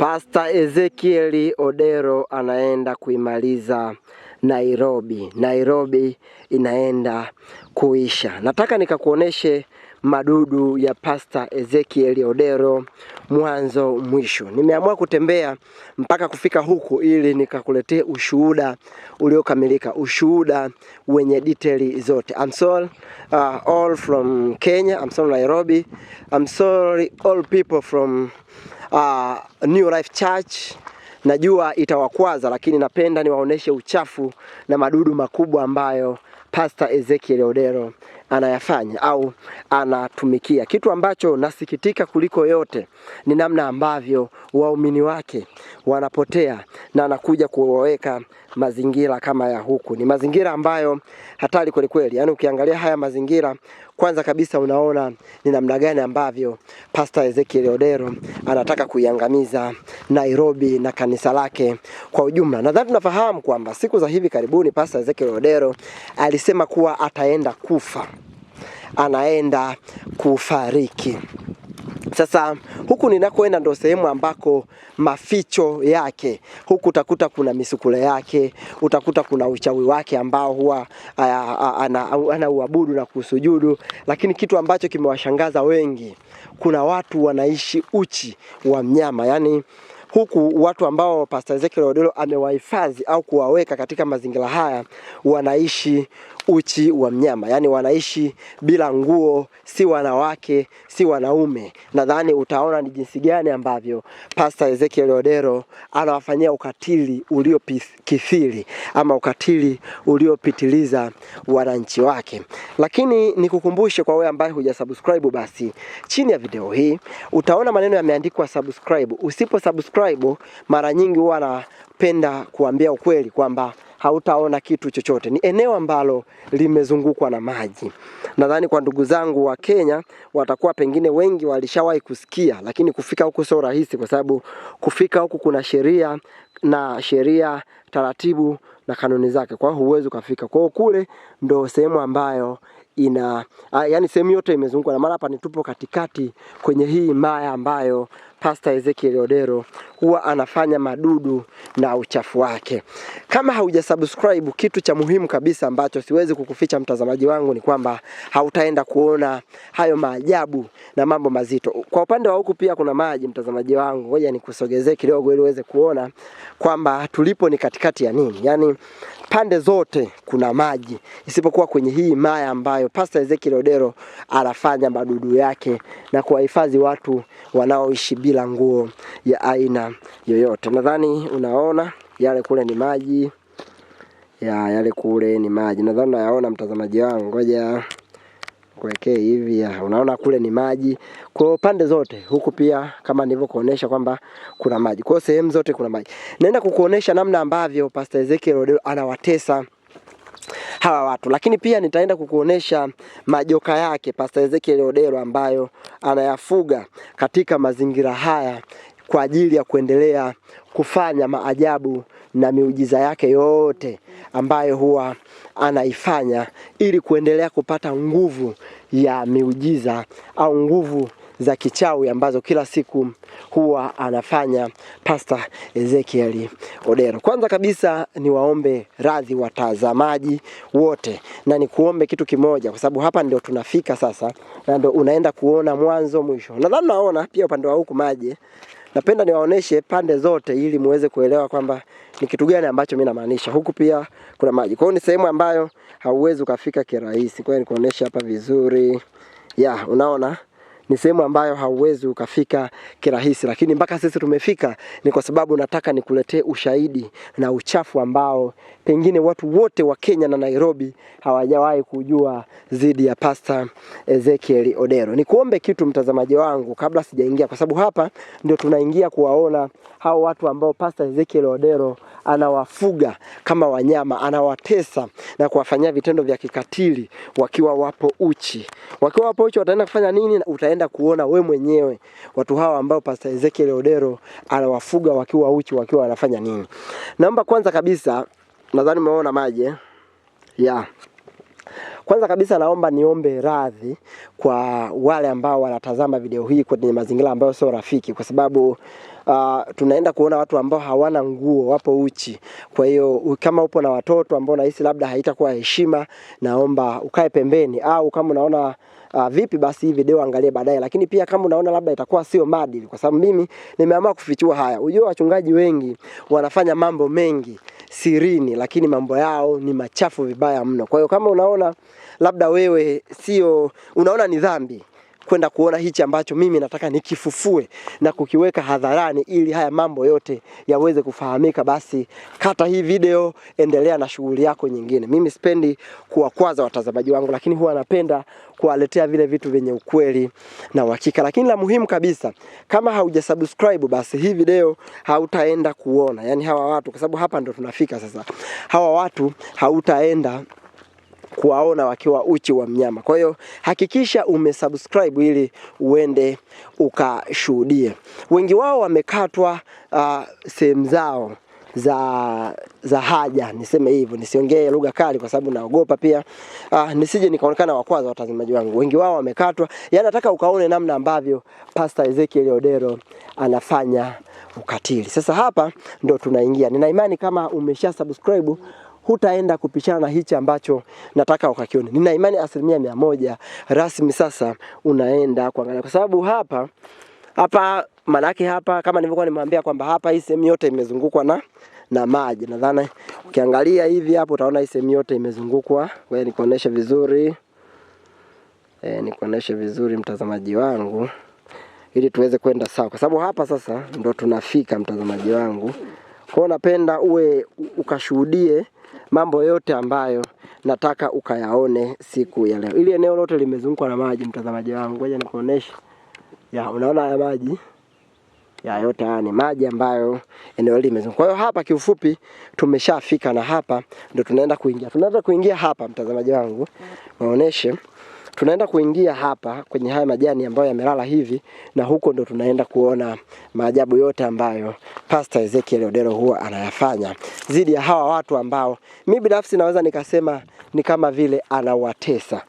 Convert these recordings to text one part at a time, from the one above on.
Pastor Ezekiel Odero anaenda kuimaliza Nairobi. Nairobi inaenda kuisha. Nataka nikakuoneshe madudu ya Pastor Ezekiel Odero mwanzo mwisho. Nimeamua kutembea mpaka kufika huku ili nikakuletee ushuhuda uliokamilika, ushuhuda wenye detail zote. I'm sorry all from Kenya, I'm sorry Nairobi, I'm sorry all people from New Life Church. Najua itawakwaza, lakini napenda niwaoneshe uchafu na madudu makubwa ambayo Pastor Ezekiel Odero anayafanya au anatumikia. Kitu ambacho nasikitika kuliko yote ni namna ambavyo waumini wake wanapotea na anakuja kuwaweka mazingira kama ya huku. Ni mazingira ambayo hatari kweli kweli. Yaani ukiangalia haya mazingira, kwanza kabisa unaona ni namna gani ambavyo Pastor Ezekiel Odero anataka kuiangamiza Nairobi na kanisa lake kwa ujumla. Nadhani tunafahamu kwamba siku za hivi karibuni Pastor Ezekiel Odero alisema kuwa ataenda kufa, anaenda kufariki. Sasa huku ninakoenda ndo sehemu ambako maficho yake. Huku utakuta kuna misukule yake, utakuta kuna uchawi wake ambao huwa ana uabudu na kusujudu. Lakini kitu ambacho kimewashangaza wengi, kuna watu wanaishi uchi wa mnyama. Yani huku watu ambao Pastor Ezekiel Odero amewahifadhi au kuwaweka katika mazingira haya wanaishi uchi wa mnyama. Yani wanaishi bila nguo, si wanawake, si wanaume. Nadhani utaona ni jinsi gani ambavyo Pastor Ezekiel Odero anawafanyia ukatili uliokithiri ama ukatili uliopitiliza wananchi wake. Lakini nikukumbushe kwa wewe ambaye hujasubscribe, basi chini ya video hii utaona maneno yameandikwa subscribe. Usipo subscribe, mara nyingi huwa napenda kuambia ukweli kwamba hautaona kitu chochote. Ni eneo ambalo limezungukwa na maji. Nadhani kwa ndugu zangu wa Kenya watakuwa pengine wengi walishawahi kusikia, lakini kufika huku sio rahisi, kwa sababu kufika huku kuna sheria, taratibu na kanuni zake. Kwa hiyo huwezi kufika. Kwa hiyo kule ndo sehemu ambayo yani sehemu yote imezungukwa na maana hapa tupo katikati kwenye hii maya ambayo Pastor Ezekiel Odero huwa anafanya madudu na uchafu wake. Kama haujasubscribe, kitu cha muhimu kabisa ambacho siwezi kukuficha mtazamaji wangu ni kwamba hautaenda kuona hayo maajabu na mambo mazito. Kwa upande wa huku pia kuna maji mtazamaji wangu. Ngoja nikusogezee kidogo ili uweze kuona kwamba tulipo ni katikati ya nini. Yani pande zote kuna maji isipokuwa kwenye hii maya ambayo Pastor Ezekiel Odero anafanya madudu yake na kuwahifadhi watu wanaoishi bila nguo ya aina yoyote. Nadhani unaona yale kule ni maji. Yale kule ni maji. Nadhani unayaona mtazamaji wangu. Ngoja kuwekea hivi. Unaona kule ni maji. Kwa pande zote huku pia kama nilivyokuonesha kwamba kuna maji. Kwa sehemu zote kuna maji. Naenda kukuonesha namna ambavyo Pastor Ezekiel Odero anawatesa hawa watu. Lakini pia nitaenda kukuonesha majoka yake Pastor Ezekiel Odero ambayo anayafuga katika mazingira haya kwa ajili ya kuendelea kufanya maajabu na miujiza yake yote ambayo huwa anaifanya ili kuendelea kupata nguvu ya miujiza au nguvu za kichawi ambazo kila siku huwa anafanya Pastor Ezekiel Odero. Kwanza kabisa niwaombe radhi watazamaji wote, na nikuombe kitu kimoja, kwa sababu hapa ndio tunafika sasa na ndio unaenda kuona mwanzo mwisho. Nadhani naona pia upande wa huku maji. Napenda niwaoneshe pande zote ili muweze kuelewa kwamba ni kitu gani ambacho mimi namaanisha. Huku pia kuna maji. Kwa hiyo ni sehemu ambayo hauwezi ukafika kirahisi. Kwa hiyo nikuoneshe hapa vizuri. Unaona? Ni sehemu ambayo hauwezi ukafika kirahisi, lakini mpaka sisi tumefika ni kwa sababu nataka nikuletee ushahidi na uchafu ambao pengine watu wote wa Kenya na Nairobi hawajawahi kujua zidi ya Pastor Ezekiel Odero. Nikuombe kitu mtazamaji wangu kabla sijaingia, kwa sababu hapa ndio tunaingia kuwaona hao watu ambao Pastor Ezekiel Odero anawafuga kama wanyama, anawatesa na kuwafanyia vitendo vya kikatili wakiwa wapo uchi. Wakiwa wapo uchi wataenda kufanya nini? Utaenda kuona we mwenyewe watu hawa ambao Pastor Ezekiel Odero anawafuga wakiwa uchi, wakiwa wanafanya nini. Naomba kwanza kabisa, nadhani umeona maji Kwanza kabisa naomba niombe radhi kwa wale ambao wanatazama video hii kwenye mazingira ambayo sio rafiki, kwa sababu tunaenda kuona watu ambao hawana nguo, wapo uchi. Kwa hiyo kama upo na watoto ambao unahisi labda haitakuwa heshima, naomba ukae pembeni, au kama unaona vipi basi hii video angalia baadaye. Lakini pia kama unaona labda itakuwa sio maadili, kwa sababu mimi nimeamua kufichua haya. Unajua wachungaji wengi wanafanya mambo mengi sirini, lakini mambo yao ni machafu vibaya mno. Kwa hiyo kama unaona labda wewe sio, unaona ni dhambi kwenda kuona hichi ambacho mimi nataka nikifufue na kukiweka hadharani ili haya mambo yote yaweze kufahamika, basi kata hii video, endelea na shughuli yako nyingine. Mimi sipendi kuwakwaza watazamaji wangu, lakini huwa napenda kuwaletea vile vitu vyenye ukweli na uhakika. Lakini la muhimu kabisa, kama haujasubscribe basi hii video hautaenda kuona. Yani hawa watu, kwa sababu hapa ndo tunafika sasa. Hawa watu hautaenda kuwaona wakiwa uchi wa mnyama. Kwa hiyo hakikisha umesubscribe ili uende ukashuhudie. Wengi wao wamekatwa sehemu zao za haja, niseme hivyo, nisiongee lugha kali kwa sababu naogopa pia nisije nikaonekana wakwaza watazamaji wangu. Wengi wao wamekatwa. Yaani nataka ukaone namna ambavyo Pastor Ezekiel Odero anafanya ukatili. Sasa hapa ndo tunaingia. Nina imani kama umesha subscribe hutaenda kupishana na hichi ambacho nataka ukakione. Nina imani 100% rasmi sasa unaenda kuangalia, kwa sababu hapa manake hapa kama nilivyokuwa nimwambia kwamba hapa hii sehemu yote imezungukwa na maji. Nadhani ukiangalia hivi hapo utaona hii sehemu yote imezungukwa. Wewe nikuoneshe vizuri. Nikuoneshe vizuri mtazamaji wangu ili tuweze kwenda sawa, kwa sababu hapa sasa ndo tunafika mtazamaji wangu. Kwa hiyo napenda uwe ukashuhudie mambo yote ambayo nataka ukayaone siku ya leo. Ili eneo lote limezungukwa na maji mtazamaji wangu. Ngoja nikuoneshe. Unaona haya maji? Yote haya ni maji ambayo eneo hili limezungukwa. Kwa hiyo hapa kiufupi tumeshafika, na hapa ndio tunaenda kuingia. Tunaenda kuingia hapa mtazamaji wangu. Waoneshe. Tunaenda kuingia hapa kwenye haya majani ambayo yamelala hivi, na huko ndo tunaenda kuona maajabu yote ambayo Pastor Ezekiel Odero huwa anayafanya zidi ya hawa watu ambao mimi binafsi naweza nikasema ni kama vile anawatesa.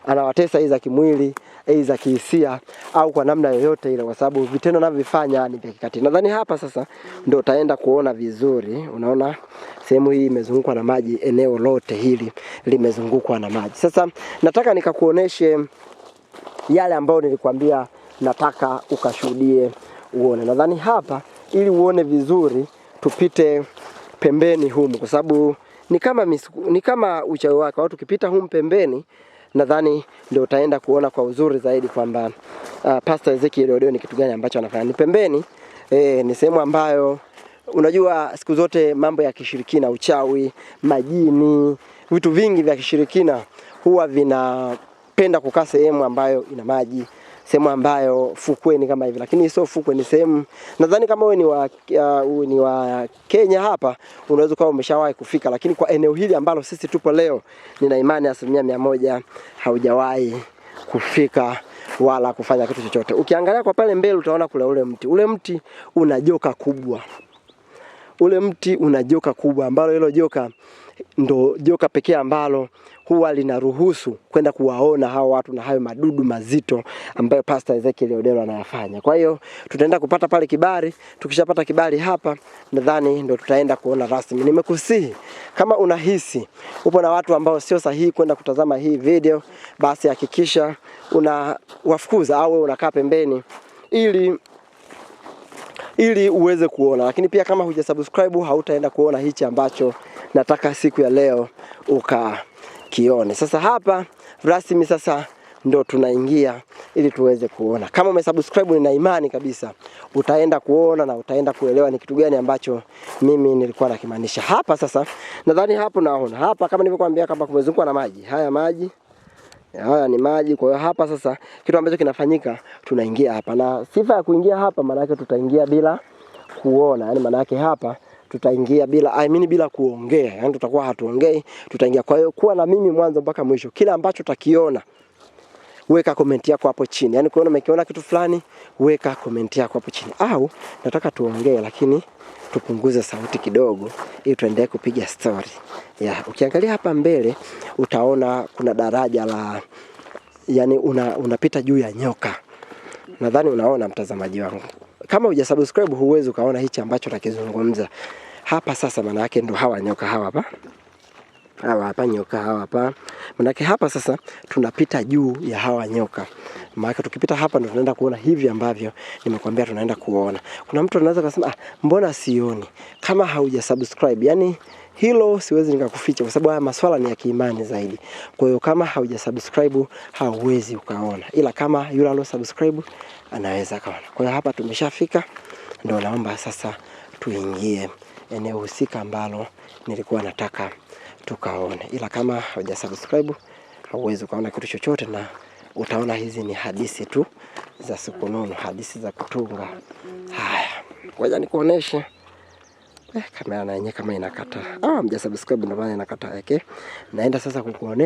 Anawatesa iza kimwili, iza kihisia, au kwa namna yoyote ile, kwa sababu vitendo anavyofanya ni vya kikatili. Nadhani hapa sasa ndo utaenda kuona vizuri. Unaona sehemu hii imezungukwa na maji, eneo lote hili limezungukwa na maji. Sasa nataka nikakuoneshe yale ambayo nilikwambia nataka ukashuhudie uone. Nadhani hapa ili uone vizuri tupite pembeni humu, kwa sababu ni kama uchawi wake. Watu ukipita humu pembeni, nadhani ndio utaenda kuona kwa uzuri zaidi kwamba Pastor Ezekiel Odero ni kitu gani ambacho anafanya. Ni pembeni, ni sehemu ambayo unajua siku zote mambo ya kishirikina, uchawi, majini, vitu vingi vya kishirikina huwa vinapenda kukaa sehemu ambayo ina maji, sehemu ambayo fukweni kama hivi. Lakini sio fukwe, ni sehemu, nadhani kama wewe ni wa Kenya hapa unaweza kuwa umeshawahi kufika, lakini kwa eneo hili ambalo sisi tupo leo nina imani 100% haujawahi kufika wala kufanya kitu chochote. Ukiangalia kwa pale mbele utaona kule ule mti una joka kubwa. Ule mti una joka kubwa ambalo hilo joka ndo joka pekee ambalo huwa linaruhusu kwenda kuwaona hao watu na hayo madudu mazito ambayo Pastor Ezekiel Odero anayafanya. Kwa hiyo tutaenda kupata pale kibali. Tukishapata kibali hapa, nadhani ndo tutaenda kuona rasmi. Nimekusihi kama unahisi upo na watu ambao sio sahihi kwenda kutazama hii video, basi hakikisha unawafukuza au unakaa pembeni ili uweze kuona. Lakini pia kama hujasubscribe hautaenda kuona hichi ambacho nataka siku ya leo ukakione. Sasa hapa rasmi sasa ndo tunaingia ili tuweze kuona. Kama umesubscribe nina imani kabisa utaenda kuona na utaenda kuelewa ni kitu gani ambacho mimi nilikuwa nakimaanisha. Hapa sasa nadhani hapo naona. Hapa kama nilivyokuambia kama kumezungukwa na maji. Haya ni maji. Kwa hiyo hapa sasa kitu ambacho kinafanyika, tunaingia hapa. Na sifa ya kuingia hapa maana yake tutaingia bila kuona. Yaani maana yake hapa tutaingia bila kuongea. Yaani tutakuwa hatuongei, tutaingia. Kwa hiyo kuwa na mimi mwanzo mpaka mwisho. Kila ambacho utakiona weka comment yako hapo chini. Yaani umekiona kitu fulani, weka comment yako hapo chini. Au nataka tuongee lakini tupunguze sauti kidogo ili tuendelee kupiga story. Ukiangalia hapa mbele utaona kuna daraja unapita juu ya nyoka. Nadhani unaona mtazamaji wangu. kama hujasubscribe huwezi ukaona hichi ambacho nakizungumza hapa. Sasa maana yake ndo hawa nyoka hawa hapa. Hawa hapa nyoka hawa hapa. Manake hapa sasa tunapita juu ya hawa nyoka. Maana tukipita hapa ndo tunaenda kuona hivi ambavyo nimekwambia tunaenda kuona. Kuna mtu anaweza kusema mbona sioni? Kama haujasubscribe, yani hilo siwezi nikakuficha kwa sababu haya masuala ni ya kiimani zaidi. Kwa hiyo kama haujasubscribe hauwezi ukaona. Ila kama yule aliyosubscribe anaweza kaona. Kwa hiyo hapa tumeshafika, ndio naomba sasa tuingie eneo husika ambalo nilikuwa nataka tukaone. Ila kama hujasubscribe hauwezi ukaona kitu chochote, na utaona hizi ni hadithi tu za Sukununu, hadithi za kutunga. Haya, ngoja nikuoneshe. Kamera na yenyewe kama inakata. Mjasubscribe ndio maana inakata yake. Naenda sasa kukuonesha